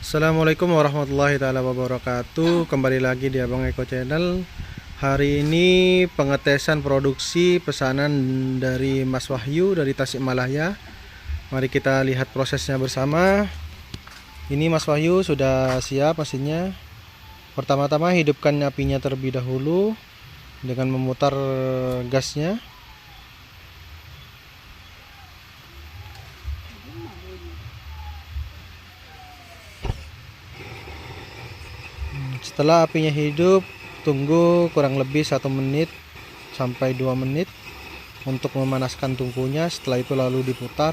Assalamualaikum warahmatullahi taala wabarakatuh. Kembali lagi di Abang Eko Channel. Hari ini pengetesan produksi pesanan dari Mas Wahyu dari Tasikmalaya. Mari kita lihat prosesnya bersama. Ini Mas Wahyu sudah siap mesinnya. Pertama-tama hidupkan apinya terlebih dahulu dengan memutar gasnya. Setelah apinya hidup, tunggu kurang lebih 1 menit sampai 2 menit untuk memanaskan tungkunya. Setelah itu lalu diputar.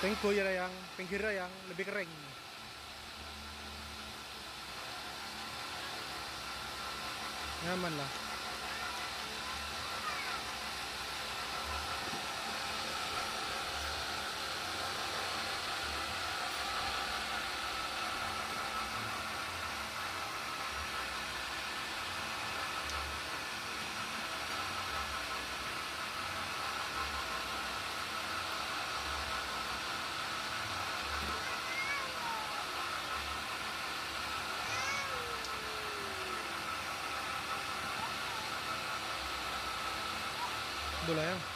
Tengko ya yang pinggirnya yang lebih kering. Nyaman lah. Bola yang